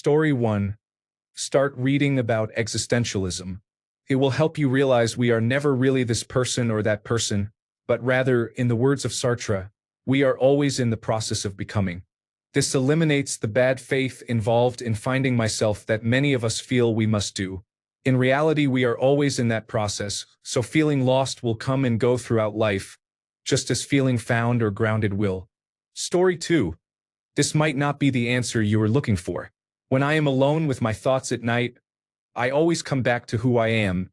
Story 1. Start reading about existentialism. It will help you realize we are never really this person or that person, but rather, in the words of Sartre, we are always in the process of becoming. This eliminates the bad faith involved in finding myself that many of us feel we must do. In reality, we are always in that process, so feeling lost will come and go throughout life, just as feeling found or grounded will. Story 2. This might not be the answer you are looking for. When I am alone with my thoughts at night, I always come back to who I am,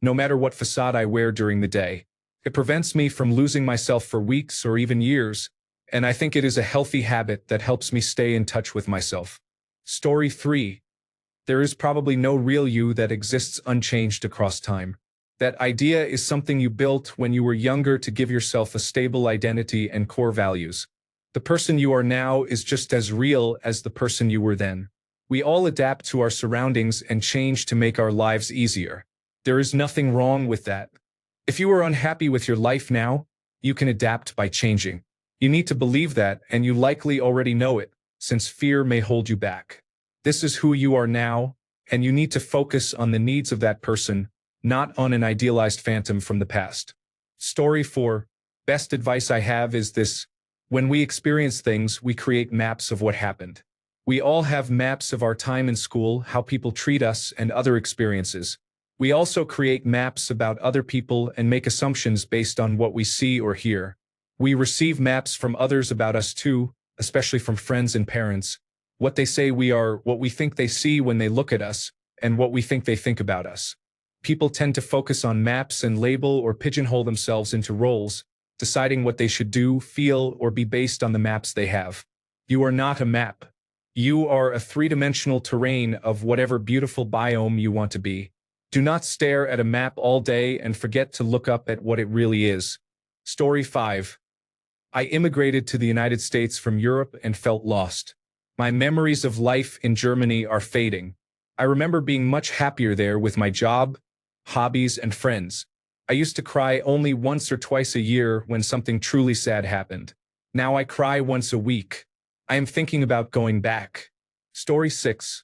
no matter what facade I wear during the day. It prevents me from losing myself for weeks or even years, and I think it is a healthy habit that helps me stay in touch with myself. Story 3. There is probably no real you that exists unchanged across time. That idea is something you built when you were younger to give yourself a stable identity and core values. The person you are now is just as real as the person you were then. We all adapt to our surroundings and change to make our lives easier. There is nothing wrong with that. If you are unhappy with your life now, you can adapt by changing. You need to believe that, and you likely already know it, since fear may hold you back. This is who you are now, and you need to focus on the needs of that person, not on an idealized phantom from the past. Story 4. Best advice I have is this: when we experience things, we create maps of what happened. We all have maps of our time in school, how people treat us, and other experiences. We also create maps about other people and make assumptions based on what we see or hear. We receive maps from others about us too, especially from friends and parents. What they say we are, what we think they see when they look at us, and what we think they think about us. People tend to focus on maps and label or pigeonhole themselves into roles, deciding what they should do, feel, or be based on the maps they have. You are not a map. You are a three-dimensional terrain of whatever beautiful biome you want to be. Do not stare at a map all day and forget to look up at what it really is. Story 5. I immigrated to the United States from Europe and felt lost. My memories of life in Germany are fading. I remember being much happier there with my job, hobbies, and friends. I used to cry only once or twice a year when something truly sad happened. Now I cry once a week. I am thinking about going back. Story 6.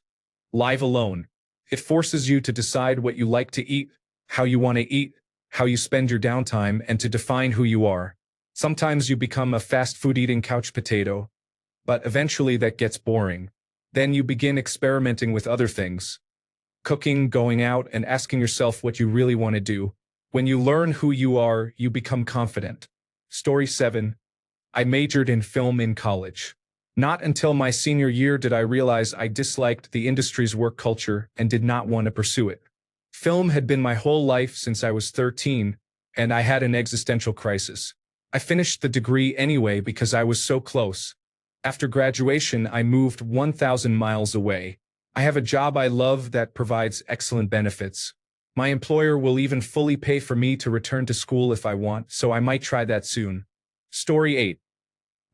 Live alone. It forces you to decide what you like to eat, how you want to eat, how you spend your downtime, and to define who you are. Sometimes you become a fast food eating couch potato, but eventually that gets boring. Then you begin experimenting with other things. Cooking, going out, and asking yourself what you really want to do. When you learn who you are, you become confident. Story 7. I majored in film in college. Not until my senior year did I realize I disliked the industry's work culture and did not want to pursue it. Film had been my whole life since I was 13, and I had an existential crisis. I finished the degree anyway because I was so close. After graduation, I moved 1,000 miles away. I have a job I love that provides excellent benefits. My employer will even fully pay for me to return to school if I want, so I might try that soon. Story 8.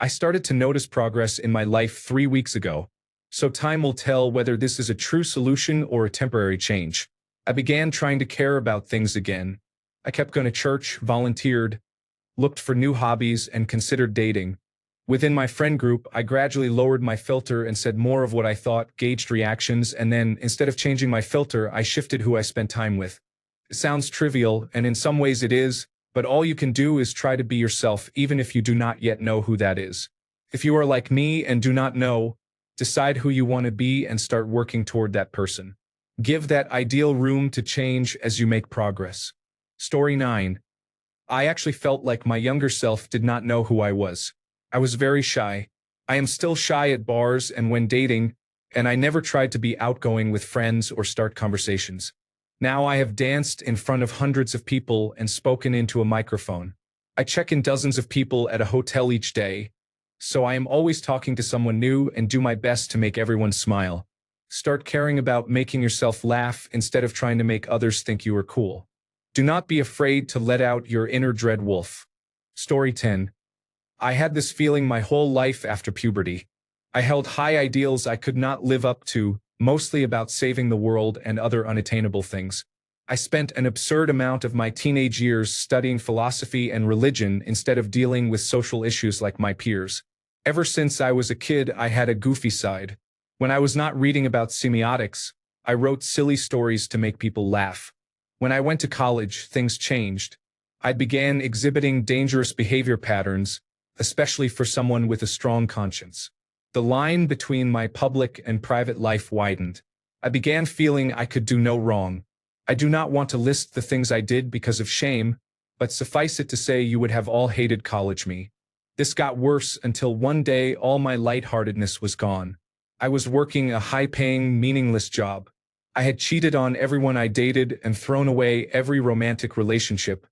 I started to notice progress in my life 3 weeks ago, so time will tell whether this is a true solution or a temporary change. I began trying to care about things again. I kept going to church, volunteered, looked for new hobbies, and considered dating. Within my friend group, I gradually lowered my filter and said more of what I thought, gauged reactions, and then, instead of changing my filter, I shifted who I spent time with. It sounds trivial, and in some ways it is, but all you can do is try to be yourself even if you do not yet know who that is. If you are like me and do not know, decide who you want to be and start working toward that person. Give that ideal room to change as you make progress. Story 9. I actually felt like my younger self did not know who I was. I was very shy. I am still shy at bars and when dating, and I never tried to be outgoing with friends or start conversations. Now I have danced in front of hundreds of people and spoken into a microphone. I check in dozens of people at a hotel each day, so I am always talking to someone new and do my best to make everyone smile. Start caring about making yourself laugh instead of trying to make others think you are cool. Do not be afraid to let out your inner dread wolf. Story 10. I had this feeling my whole life after puberty. I held high ideals I could not live up to, mostly about saving the world and other unattainable things. I spent an absurd amount of my teenage years studying philosophy and religion instead of dealing with social issues like my peers. Ever since I was a kid, I had a goofy side. When I was not reading about semiotics, I wrote silly stories to make people laugh. When I went to college, things changed. I began exhibiting dangerous behavior patterns, especially for someone with a strong conscience. The line between my public and private life widened. I began feeling I could do no wrong. I do not want to list the things I did because of shame, but suffice it to say you would have all hated college me. This got worse until one day all my lightheartedness was gone. I was working a high-paying, meaningless job. I had cheated on everyone I dated and thrown away every romantic relationship,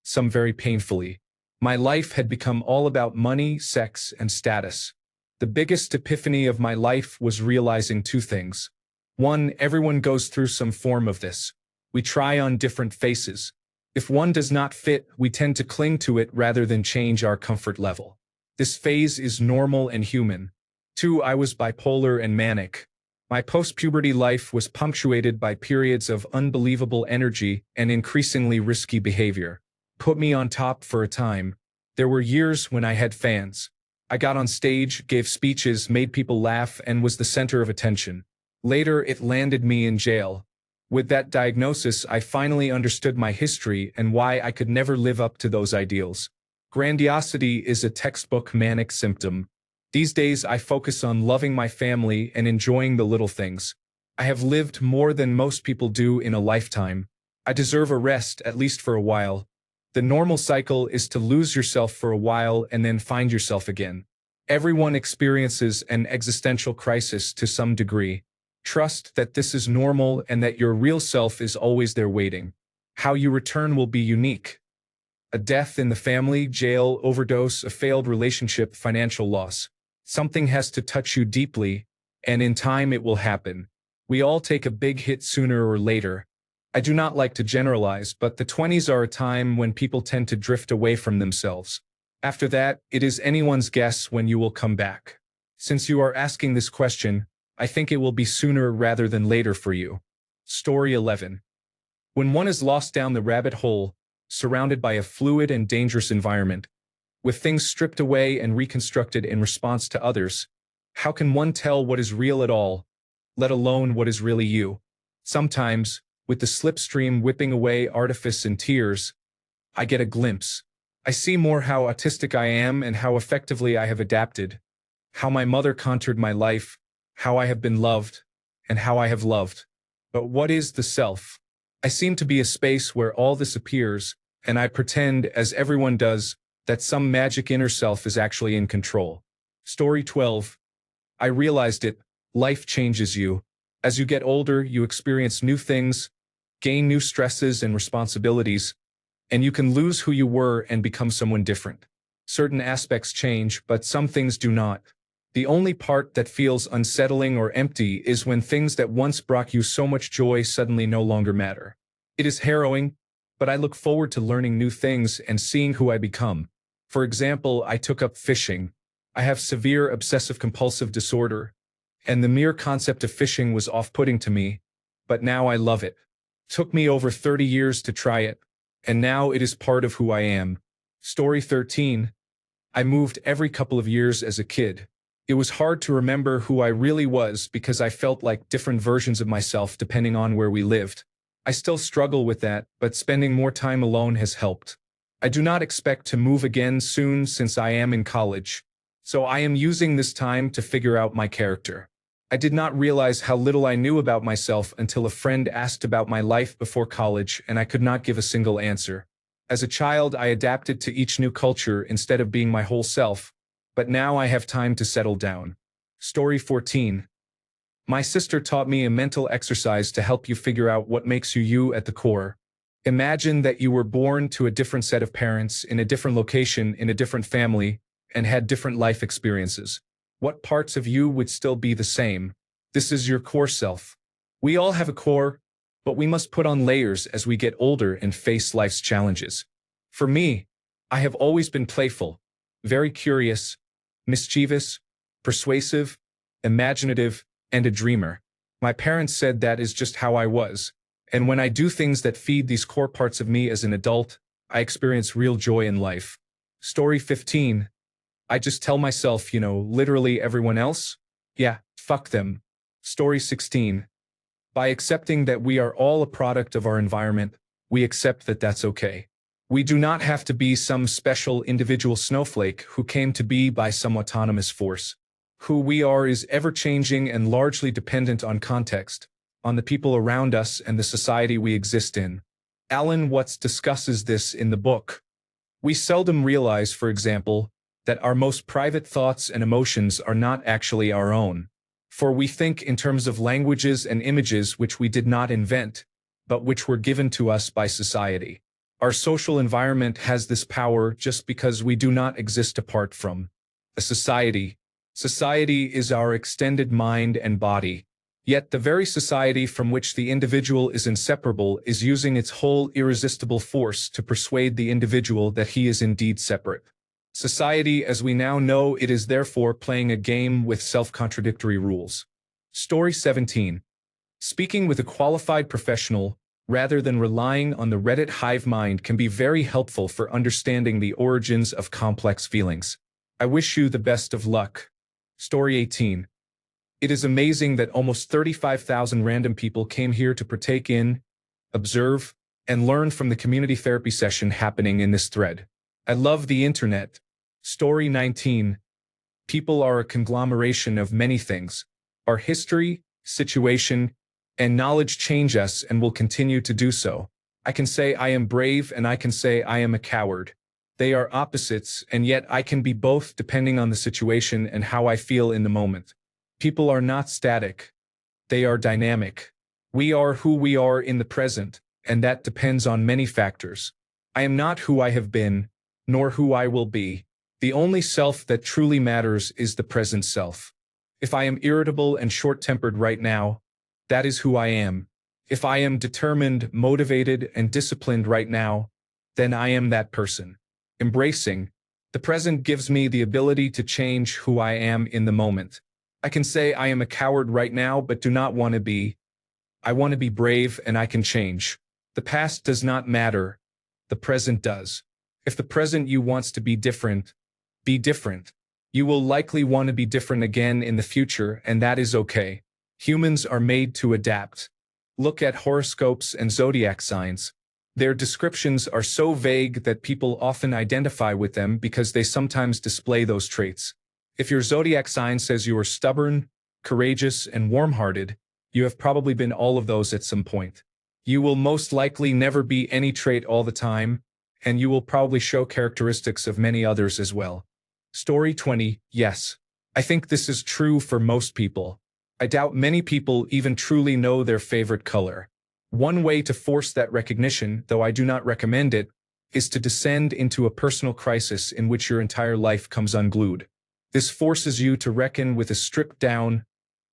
some very painfully. My life had become all about money, sex, and status. The biggest epiphany of my life was realizing two things. One, everyone goes through some form of this. We try on different faces. If one does not fit, we tend to cling to it rather than change our comfort level. This phase is normal and human. Two, I was bipolar and manic. My post-puberty life was punctuated by periods of unbelievable energy and increasingly risky behavior. Put me on top for a time. There were years when I had fans. I got on stage, gave speeches, made people laugh, and was the center of attention. Later, it landed me in jail. With that diagnosis, I finally understood my history and why I could never live up to those ideals. Grandiosity is a textbook manic symptom. These days, I focus on loving my family and enjoying the little things. I have lived more than most people do in a lifetime. I deserve a rest, at least for a while. The normal cycle is to lose yourself for a while and then find yourself again. Everyone experiences an existential crisis to some degree. Trust that this is normal and that your real self is always there waiting. How you return will be unique. A death in the family, jail, overdose, a failed relationship, financial loss. Something has to touch you deeply, and in time it will happen. We all take a big hit sooner or later. I do not like to generalize, but the 20s are a time when people tend to drift away from themselves. After that, it is anyone's guess when you will come back. Since you are asking this question, I think it will be sooner rather than later for you. Story 11. When one is lost down the rabbit hole, surrounded by a fluid and dangerous environment, with things stripped away and reconstructed in response to others, how can one tell what is real at all, let alone what is really you? Sometimes, with the slipstream whipping away artifice and tears, I get a glimpse. I see more how autistic I am and how effectively I have adapted, how my mother contoured my life, how I have been loved, and how I have loved. But what is the self? I seem to be a space where all this appears, and I pretend, as everyone does, that some magic inner self is actually in control. Story 12. I realized it. Life changes you. As you get older, you experience new things, gain new stresses and responsibilities, and you can lose who you were and become someone different. Certain aspects change, but some things do not. The only part that feels unsettling or empty is when things that once brought you so much joy suddenly no longer matter. It is harrowing, but I look forward to learning new things and seeing who I become. For example, I took up fishing. I have severe obsessive-compulsive disorder, and the mere concept of fishing was off-putting to me, but now I love it. Took me over 30 years to try it, and now it is part of who I am. Story 13. I moved every couple of years as a kid. It was hard to remember who I really was because I felt like different versions of myself depending on where we lived. I still struggle with that, but spending more time alone has helped. I do not expect to move again soon since I am in college, so I am using this time to figure out my character. I did not realize how little I knew about myself until a friend asked about my life before college and I could not give a single answer. As a child, I adapted to each new culture instead of being my whole self, but now I have time to settle down. Story 14. My sister taught me a mental exercise to help you figure out what makes you you at the core. Imagine that you were born to a different set of parents, in a different location, in a different family, and had different life experiences. What parts of you would still be the same? This is your core self. We all have a core, but we must put on layers as we get older and face life's challenges. For me, I have always been playful, very curious, mischievous, persuasive, imaginative, and a dreamer. My parents said that is just how I was, and when I do things that feed these core parts of me as an adult, I experience real joy in life. Story 15. I just tell myself, literally everyone else? Yeah, fuck them. Story 16. By accepting that we are all a product of our environment, we accept that that's okay. We do not have to be some special individual snowflake who came to be by some autonomous force. Who we are is ever-changing and largely dependent on context, on the people around us and the society we exist in. Alan Watts discusses this in the book. We seldom realize, for example, that our most private thoughts and emotions are not actually our own. For we think in terms of languages and images which we did not invent, but which were given to us by society. Our social environment has this power just because we do not exist apart from a society. Society is our extended mind and body. Yet the very society from which the individual is inseparable is using its whole irresistible force to persuade the individual that he is indeed separate. Society, as we now know it, is therefore playing a game with self-contradictory rules. Story 17. Speaking with a qualified professional, rather than relying on the Reddit hive mind, can be very helpful for understanding the origins of complex feelings. I wish you the best of luck. Story 18. It is amazing that almost 35,000 random people came here to partake in, observe, and learn from the community therapy session happening in this thread. I love the internet. Story 19. People are a conglomeration of many things. Our history, situation, and knowledge change us and will continue to do so. I can say I am brave and I can say I am a coward. They are opposites, and yet I can be both depending on the situation and how I feel in the moment. People are not static. They are dynamic. We are who we are in the present, and that depends on many factors. I am not who I have been, nor who I will be. The only self that truly matters is the present self. If I am irritable and short-tempered right now, that is who I am. If I am determined, motivated, and disciplined right now, then I am that person. Embracing the present gives me the ability to change who I am in the moment. I can say I am a coward right now but do not want to be. I want to be brave and I can change. The past does not matter. The present does. If the present you wants to be different, be different. You will likely want to be different again in the future, and that is okay. Humans are made to adapt. Look at horoscopes and zodiac signs. Their descriptions are so vague that people often identify with them because they sometimes display those traits. If your zodiac sign says you are stubborn, courageous, and warm-hearted, you have probably been all of those at some point. You will most likely never be any trait all the time, and you will probably show characteristics of many others as well. Story 20. Yes, I think this is true for most people. I doubt many people even truly know their favorite color. One way to force that recognition, though I do not recommend it, is to descend into a personal crisis in which your entire life comes unglued. This forces you to reckon with a stripped-down,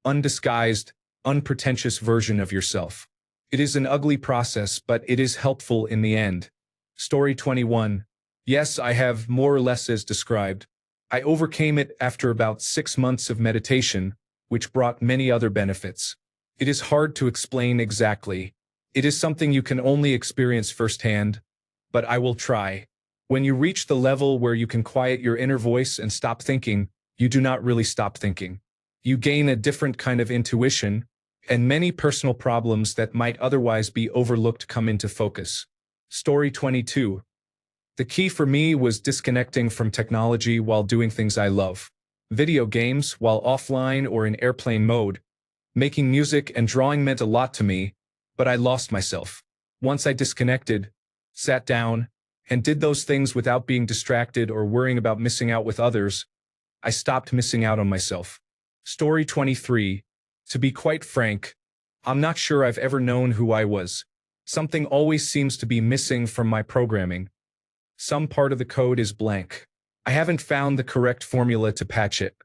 undisguised, unpretentious version of yourself. It is an ugly process, but it is helpful in the end. Story 21. Yes, I have more or less as described. I overcame it after about 6 months of meditation, which brought many other benefits. It is hard to explain exactly. It is something you can only experience firsthand, but I will try. When you reach the level where you can quiet your inner voice and stop thinking, you do not really stop thinking. You gain a different kind of intuition, and many personal problems that might otherwise be overlooked come into focus. Story 22. The key for me was disconnecting from technology while doing things I love. Video games while offline or in airplane mode. Making music and drawing meant a lot to me, but I lost myself. Once I disconnected, sat down, and did those things without being distracted or worrying about missing out with others, I stopped missing out on myself. Story 23. To be quite frank, I'm not sure I've ever known who I was. Something always seems to be missing from my programming. Some part of the code is blank. I haven't found the correct formula to patch it.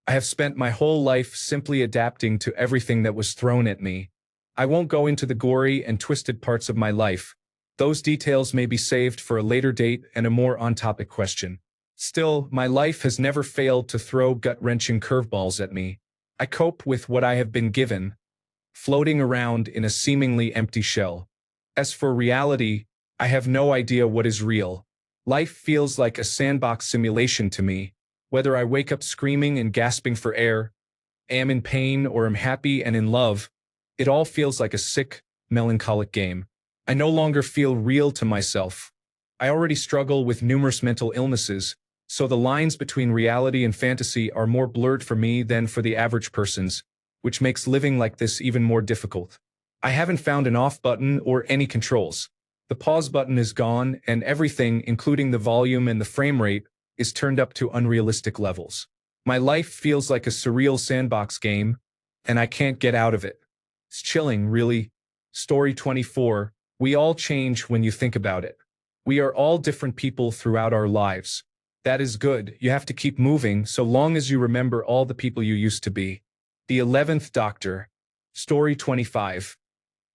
I have spent my whole life simply adapting to everything that was thrown at me. I won't go into the gory and twisted parts of my life. Those details may be saved for a later date and a more on-topic question. Still, my life has never failed to throw gut-wrenching curveballs at me. I cope with what I have been given, floating around in a seemingly empty shell. As for reality, I have no idea what is real. Life feels like a sandbox simulation to me, whether I wake up screaming and gasping for air, am in pain or am happy and in love, it all feels like a sick, melancholic game. I no longer feel real to myself. I already struggle with numerous mental illnesses, so the lines between reality and fantasy are more blurred for me than for the average person's, which makes living like this even more difficult. I haven't found an off button or any controls. The pause button is gone, and everything, including the volume and the frame rate, is turned up to unrealistic levels. My life feels like a surreal sandbox game, and I can't get out of it. It's chilling, really. Story 24. We all change when you think about it. We are all different people throughout our lives. That is good. You have to keep moving so long as you remember all the people you used to be. The 11th Doctor. Story 25.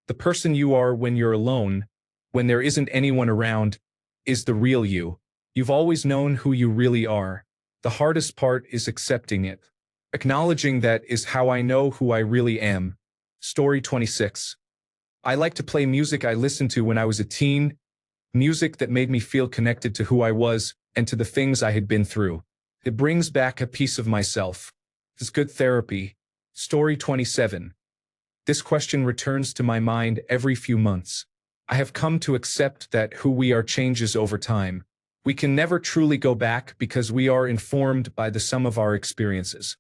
The person you are when you're alone, when there isn't anyone around, is the real you. You've always known who you really are. The hardest part is accepting it. Acknowledging that is how I know who I really am. Story 26. I like to play music I listened to when I was a teen, music that made me feel connected to who I was and to the things I had been through. It brings back a piece of myself. It's good therapy. Story 27. This question returns to my mind every few months. I have come to accept that who we are changes over time. We can never truly go back because we are informed by the sum of our experiences.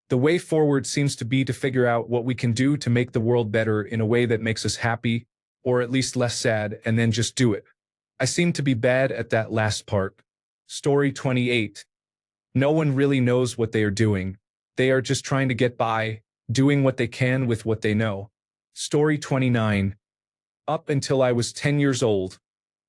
The way forward seems to be to figure out what we can do to make the world better in a way that makes us happy, or at least less sad, and then just do it. I seem to be bad at that last part. Story 28. No one really knows what they are doing. They are just trying to get by, doing what they can with what they know. Story 29. Up until I was 10 years old,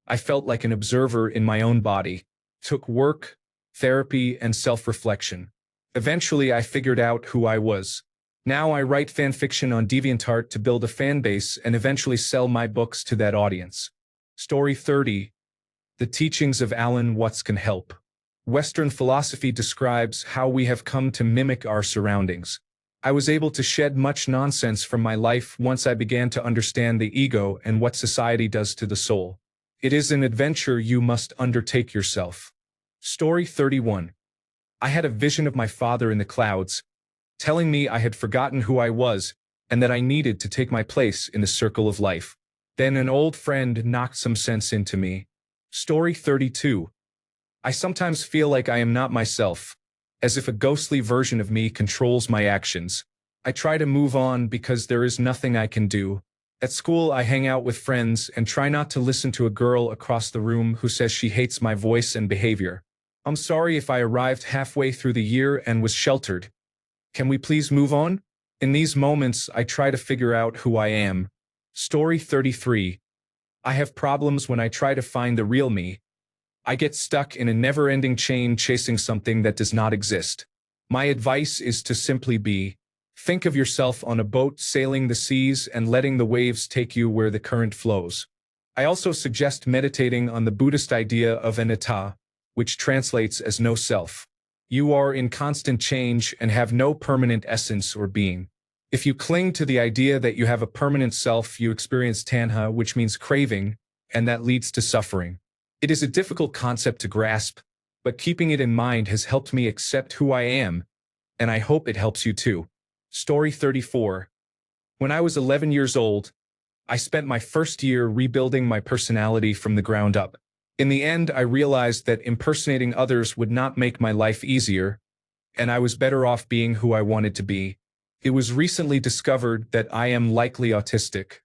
I felt like an observer in my own body. Took work, therapy, and self-reflection. Eventually, I figured out who I was. Now I write fan fiction on DeviantArt to build a fan base and eventually sell my books to that audience. Story 30. The teachings of Alan Watts can help. Western philosophy describes how we have come to mimic our surroundings. I was able to shed much nonsense from my life once I began to understand the ego and what society does to the soul. It is an adventure you must undertake yourself. Story 31. I had a vision of my father in the clouds, telling me I had forgotten who I was and that I needed to take my place in the circle of life. Then an old friend knocked some sense into me. Story 32. I sometimes feel like I am not myself, as if a ghostly version of me controls my actions. I try to move on because there is nothing I can do. At school, I hang out with friends and try not to listen to a girl across the room who says she hates my voice and behavior. I'm sorry if I arrived halfway through the year and was sheltered. Can we please move on? In these moments, I try to figure out who I am. Story 33. I have problems when I try to find the real me. I get stuck in a never-ending chain chasing something that does not exist. My advice is to simply be. Think of yourself on a boat sailing the seas and letting the waves take you where the current flows. I also suggest meditating on the Buddhist idea of anatta, which translates as no self. You are in constant change and have no permanent essence or being. If you cling to the idea that you have a permanent self, you experience tanha, which means craving, and that leads to suffering. It is a difficult concept to grasp, but keeping it in mind has helped me accept who I am, and I hope it helps you too. Story 34. When I was 11 years old, I spent my first year rebuilding my personality from the ground up. In the end, I realized that impersonating others would not make my life easier, and I was better off being who I wanted to be. It was recently discovered that I am likely autistic.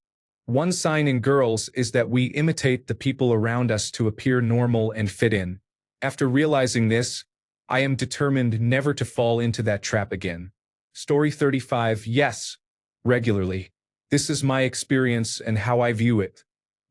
One sign in girls is that we imitate the people around us to appear normal and fit in. After realizing this, I am determined never to fall into that trap again. Story 35. Yes, regularly. This is my experience and how I view it.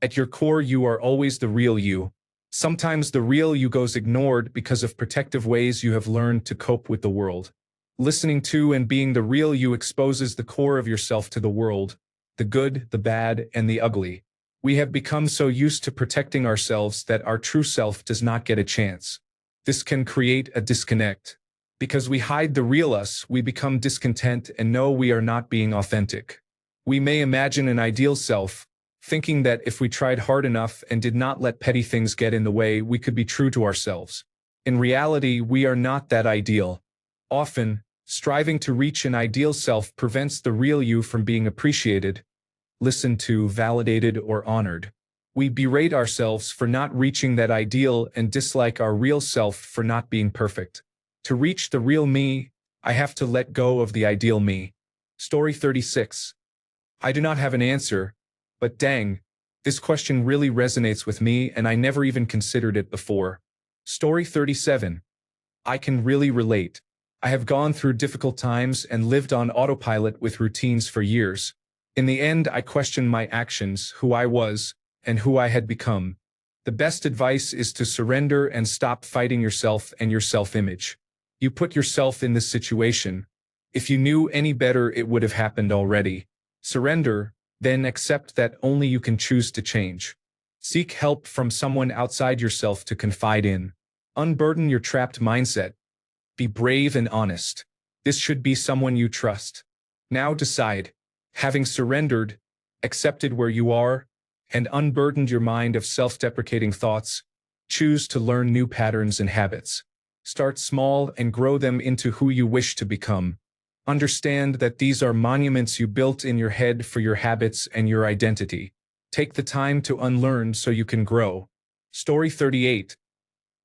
At your core, you are always the real you. Sometimes the real you goes ignored because of protective ways you have learned to cope with the world. Listening to and being the real you exposes the core of yourself to the world, the good, the bad, and the ugly. We have become so used to protecting ourselves that our true self does not get a chance. This can create a disconnect. Because we hide the real us, we become discontent and know we are not being authentic. We may imagine an ideal self, thinking that if we tried hard enough and did not let petty things get in the way, we could be true to ourselves. In reality, we are not that ideal. Often, Striving to reach an ideal self prevents the real you from being appreciated, listened to, validated, or honored. We berate ourselves for not reaching that ideal and dislike our real self for not being perfect. To reach the real me, I have to let go of the ideal me. Story 36. I do not have an answer, but dang, this question really resonates with me and I never even considered it before. Story 37. I can really relate. I have gone through difficult times and lived on autopilot with routines for years. In the end, I questioned my actions, who I was, and who I had become. The best advice is to surrender and stop fighting yourself and your self-image. You put yourself in this situation. If you knew any better, it would have happened already. Surrender, then accept that only you can choose to change. Seek help from someone outside yourself to confide in. Unburden your trapped mindset. Be brave and honest. This should be someone you trust. Now decide. Having surrendered, accepted where you are, and unburdened your mind of self-deprecating thoughts, choose to learn new patterns and habits. Start small and grow them into who you wish to become. Understand that these are monuments you built in your head for your habits and your identity. Take the time to unlearn so you can grow. Story 38.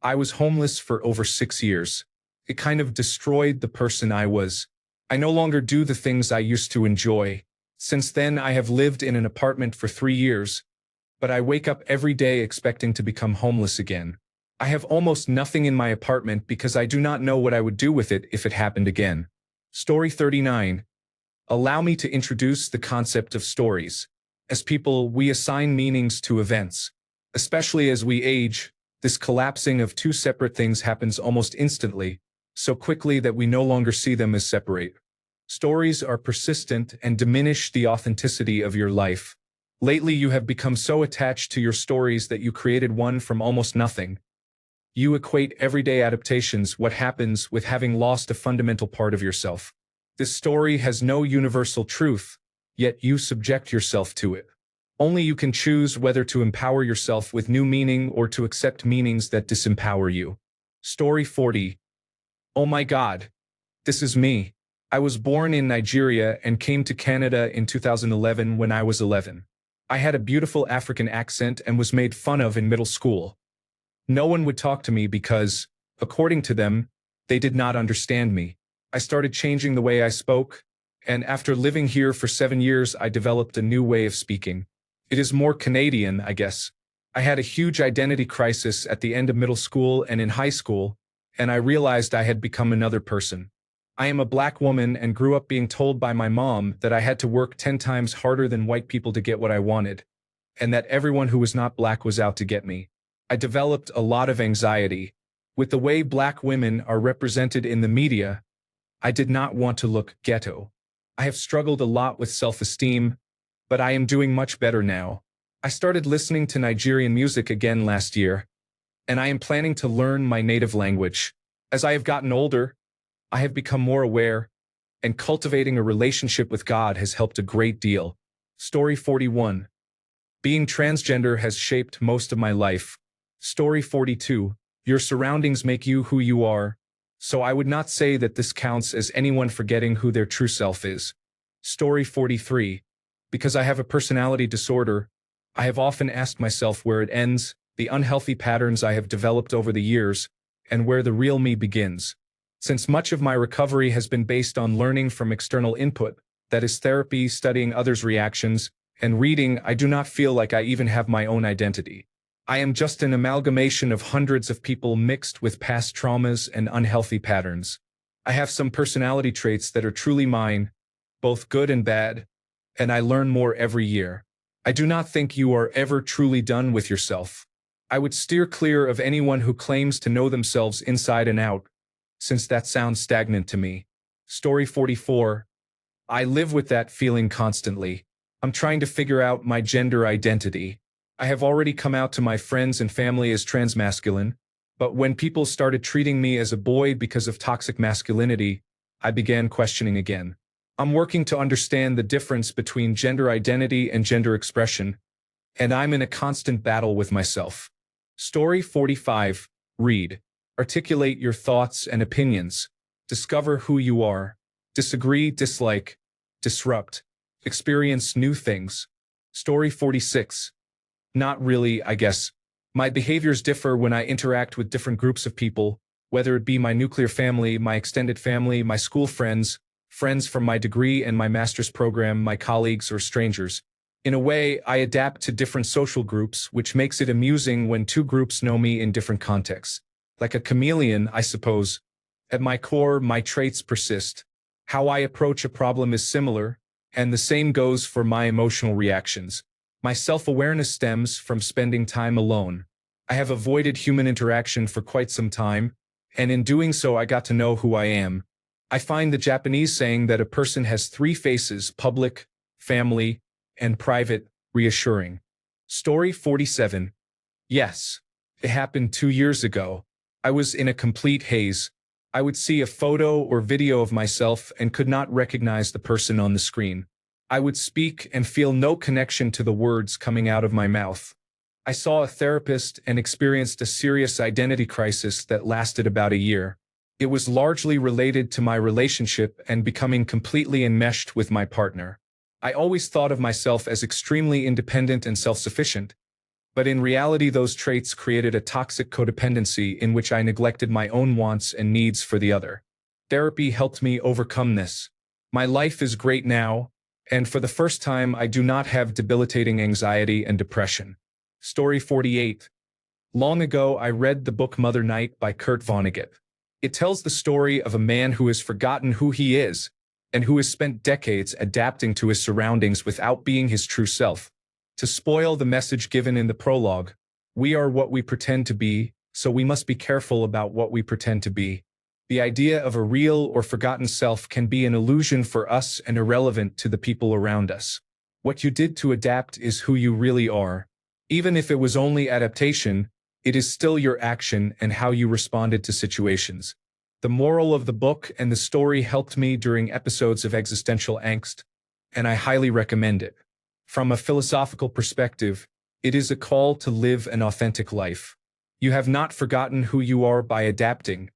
I was homeless for over 6 years. It kind of destroyed the person I was. I no longer do the things I used to enjoy. Since then, I have lived in an apartment for 3 years, but I wake up every day expecting to become homeless again. I have almost nothing in my apartment because I do not know what I would do with it if it happened again. Story 39. Allow me to introduce the concept of stories. As people, we assign meanings to events. Especially as we age, this collapsing of two separate things happens almost instantly, so quickly that we no longer see them as separate. Stories are persistent and diminish the authenticity of your life. Lately, you have become so attached to your stories that you created one from almost nothing. You equate everyday adaptations, what happens, with having lost a fundamental part of yourself. This story has no universal truth, yet you subject yourself to it. Only you can choose whether to empower yourself with new meaning or to accept meanings that disempower you. Story 40. Oh my God. This is me. I was born in Nigeria and came to Canada in 2011 when I was 11. I had a beautiful African accent and was made fun of in middle school. No one would talk to me because, according to them, they did not understand me. I started changing the way I spoke, and after living here for 7 years, I developed a new way of speaking. It is more Canadian, I guess. I had a huge identity crisis at the end of middle school and in high school, and I realized I had become another person. I am a black woman and grew up being told by my mom that I had to work 10 times harder than white people to get what I wanted, and that everyone who was not black was out to get me. I developed a lot of anxiety. With the way black women are represented in the media, I did not want to look ghetto. I have struggled a lot with self-esteem, but I am doing much better now. I started listening to Nigerian music again last year, and I am planning to learn my native language. As I have gotten older, I have become more aware, and cultivating a relationship with God has helped a great deal. Story 41. Being transgender has shaped most of my life. Story 42. Your surroundings make you who you are, so I would not say that this counts as anyone forgetting who their true self is. Story 43. Because I have a personality disorder, I have often asked myself where it ends, the unhealthy patterns I have developed over the years, and where the real me begins. Since much of my recovery has been based on learning from external input, that is therapy, studying others' reactions, and reading, I do not feel like I even have my own identity. I am just an amalgamation of hundreds of people mixed with past traumas and unhealthy patterns. I have some personality traits that are truly mine, both good and bad, and I learn more every year. I do not think you are ever truly done with yourself. I would steer clear of anyone who claims to know themselves inside and out, since that sounds stagnant to me. Story 44. I live with that feeling constantly. I'm trying to figure out my gender identity. I have already come out to my friends and family as transmasculine, but when people started treating me as a boy because of toxic masculinity, I began questioning again. I'm working to understand the difference between gender identity and gender expression, and I'm in a constant battle with myself. Story 45. Read. Articulate your thoughts and opinions. discover who you are, disagree, dislike, disrupt, experience new things. Story 46. Not really, I guess. My behaviors differ when I interact with different groups of people, whether it be my nuclear family, my extended family, my school friends, friends from my degree and my master's program, my colleagues, or strangers. In a way, I adapt to different social groups, which makes it amusing when two groups know me in different contexts. Like a chameleon, I suppose. At my core, my traits persist. How I approach a problem is similar, and the same goes for my emotional reactions. My self-awareness stems from spending time alone. I have avoided human interaction for quite some time, and in doing so I got to know who I am. I find the Japanese saying that a person has three faces, public, family, and private, reassuring. Story 47. Yes, it happened 2 years ago. I was in a complete haze. I would see a photo or video of myself and could not recognize the person on the screen. I would speak and feel no connection to the words coming out of my mouth. I saw a therapist and experienced a serious identity crisis that lasted about a year. It was largely related to my relationship and becoming completely enmeshed with my partner. I always thought of myself as extremely independent and self-sufficient, but in reality those traits created a toxic codependency in which I neglected my own wants and needs for the other. Therapy helped me overcome this. My life is great now, and for the first time I do not have debilitating anxiety and depression. Story 48. Long ago I read the book Mother Night by Kurt Vonnegut. It tells the story of a man who has forgotten who he is, and who has spent decades adapting to his surroundings without being his true self. To spoil the message given in the prologue, we are what we pretend to be, so we must be careful about what we pretend to be. The idea of a real or forgotten self can be an illusion for us and irrelevant to the people around us. What you did to adapt is who you really are. Even if it was only adaptation, it is still your action and how you responded to situations. The moral of the book and the story helped me during episodes of existential angst, and I highly recommend it. From a philosophical perspective, it is a call to live an authentic life. You have not forgotten who you are by adapting.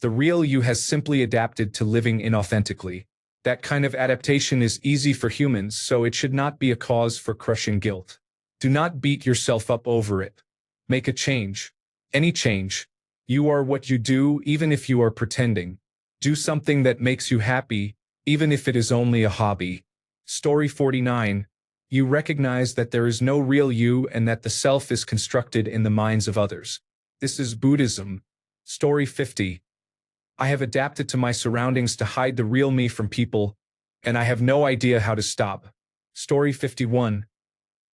The real you has simply adapted to living inauthentically. That kind of adaptation is easy for humans, so it should not be a cause for crushing guilt. Do not beat yourself up over it. Make a change. Any change. You are what you do, even if you are pretending. Do something that makes you happy, even if it is only a hobby. Story 49. You recognize that there is no real you and that the self is constructed in the minds of others. This is Buddhism. Story 50. I have adapted to my surroundings to hide the real me from people, and I have no idea how to stop. Story 51.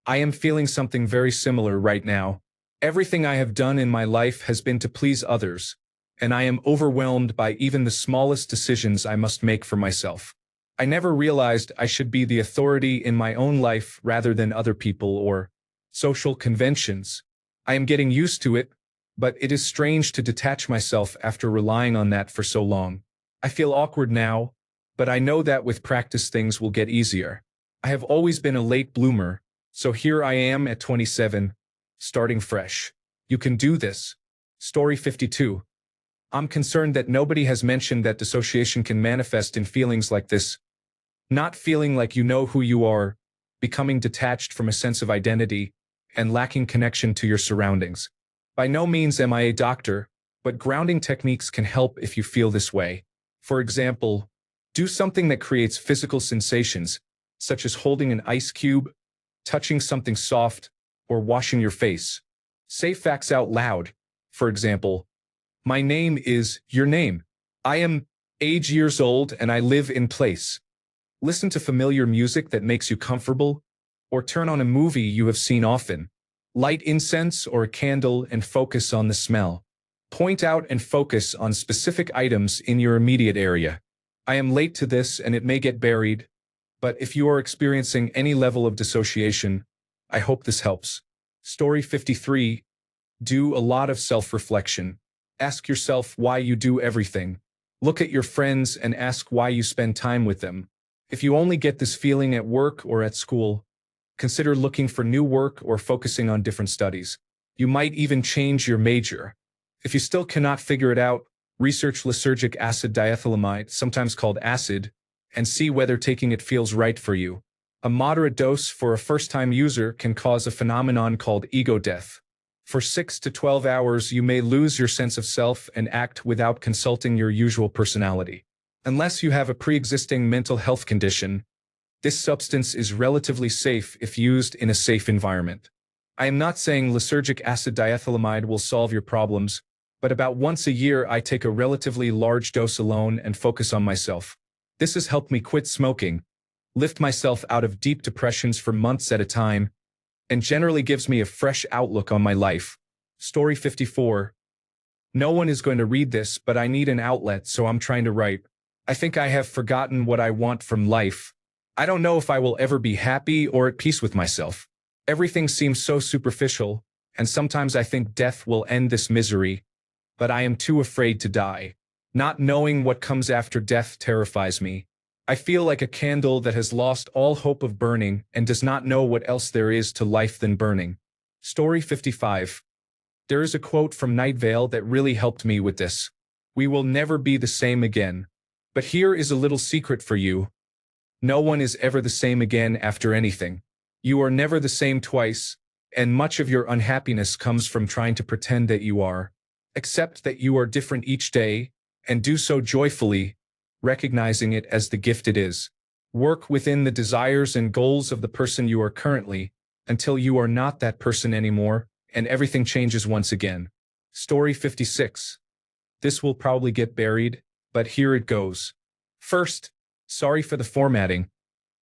I am feeling something very similar right now. Everything I have done in my life has been to please others, and I am overwhelmed by even the smallest decisions I must make for myself. I never realized I should be the authority in my own life rather than other people or social conventions. I am getting used to it, but it is strange to detach myself after relying on that for so long. I feel awkward now, but I know that with practice things will get easier. I have always been a late bloomer, so here I am at 27, starting fresh. You can do this. Story 52. I'm concerned that nobody has mentioned that dissociation can manifest in feelings like this. Not feeling like you know who you are, becoming detached from a sense of identity, and lacking connection to your surroundings. By no means am I a doctor, but grounding techniques can help if you feel this way. For example, do something that creates physical sensations, such as holding an ice cube, touching something soft, or washing your face. Say facts out loud. For example, my name is your name. I am age years old and I live in place. Listen to familiar music that makes you comfortable, or turn on a movie you have seen often. Light incense or a candle and focus on the smell. Point out and focus on specific items in your immediate area. I am late to this and it may get buried, but if you are experiencing any level of dissociation, I hope this helps. Story 53. Do a lot of self-reflection. Ask yourself why you do everything. Look at your friends and ask why you spend time with them. If you only get this feeling at work or at school, consider looking for new work or focusing on different studies. You might even change your major. If you still cannot figure it out, Research lysergic acid diethylamide, sometimes called acid, and see whether taking it feels right for you. A moderate dose for a first-time user can cause a phenomenon called ego death. For 6 to 12 hours, you may lose your sense of self and act without consulting your usual personality. Unless you have a pre-existing mental health condition, this substance is relatively safe if used in a safe environment. I am not saying lysergic acid diethylamide will solve your problems, but about once a year I take a relatively large dose alone and focus on myself. This has helped me quit smoking, lift myself out of deep depressions for months at a time, and generally gives me a fresh outlook on my life. Story 54. No one is going to read this, but I need an outlet, so I'm trying to write. I think I have forgotten what I want from life. I don't know if I will ever be happy or at peace with myself. Everything seems so superficial, and sometimes I think death will end this misery, but I am too afraid to die. Not knowing what comes after death terrifies me. I feel like a candle that has lost all hope of burning and does not know what else there is to life than burning. Story 55. There is a quote from Night Vale that really helped me with this. We will never be the same again. But here is a little secret for you. No one is ever the same again after anything. You are never the same twice, and much of your unhappiness comes from trying to pretend that you are. Accept that you are different each day, and do so joyfully, recognizing it as the gift it is. Work within the desires and goals of the person you are currently, until you are not that person anymore, and everything changes once again. Story 56. This will probably get buried, but here it goes. First, sorry for the formatting.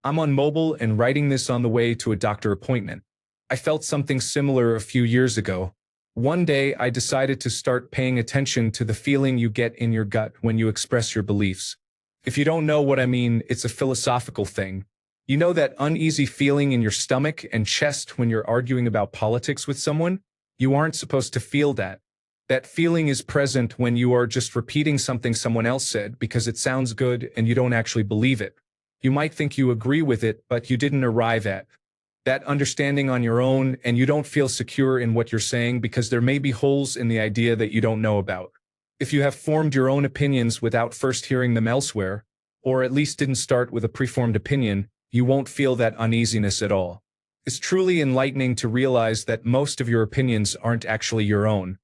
I'm on mobile and writing this on the way to a doctor appointment. I felt something similar a few years ago. One day I decided to start paying attention to the feeling you get in your gut when you express your beliefs. If you don't know what I mean, it's a philosophical thing. You know that uneasy feeling in your stomach and chest when you're arguing about politics with someone? You aren't supposed to feel that. That feeling is present when you are just repeating something someone else said because it sounds good and you don't actually believe it. You might think you agree with it, but you didn't arrive at that understanding on your own, and you don't feel secure in what you're saying because there may be holes in the idea that you don't know about. If you have formed your own opinions without first hearing them elsewhere, or at least didn't start with a preformed opinion, you won't feel that uneasiness at all. It's truly enlightening to realize that most of your opinions aren't actually your own.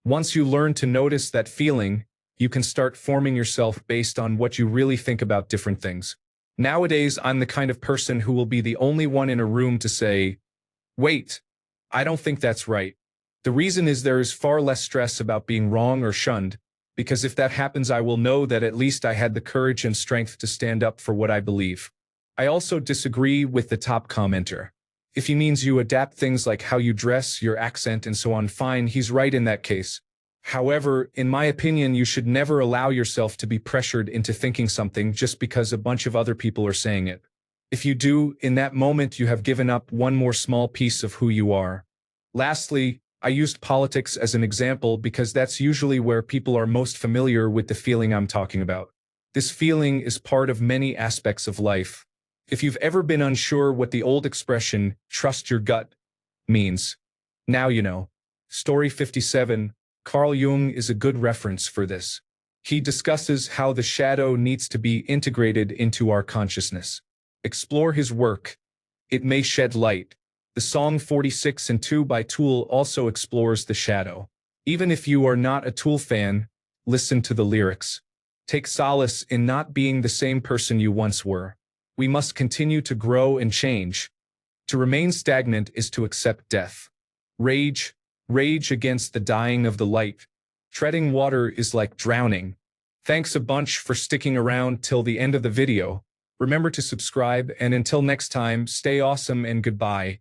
Once you learn to notice that feeling, you can start forming yourself based on what you really think about different things. Nowadays, I'm the kind of person who will be the only one in a room to say, "Wait, I don't think that's right." The reason is there is far less stress about being wrong or shunned, because if that happens, I will know that at least I had the courage and strength to stand up for what I believe. I also disagree with the top commenter. If he means you adapt things like how you dress, your accent, and so on, fine, he's right in that case. However, in my opinion, you should never allow yourself to be pressured into thinking something just because a bunch of other people are saying it. If you do, in that moment you have given up one more small piece of who you are. Lastly, I used politics as an example because that's usually where people are most familiar with the feeling I'm talking about. This feeling is part of many aspects of life. If you've ever been unsure what the old expression, "trust your gut," means, now you know. Story 57. Carl Jung is a good reference for this. He discusses how the shadow needs to be integrated into our consciousness. Explore his work. It may shed light. The song 46 and 2 by Tool also explores the shadow. Even if you are not a Tool fan, listen to the lyrics. Take solace in not being the same person you once were. We must continue to grow and change. To remain stagnant is to accept death. Rage against the dying of the light. Treading water is like drowning. Thanks a bunch for sticking around till the end of the video. Remember to subscribe, and until next time, stay awesome and goodbye.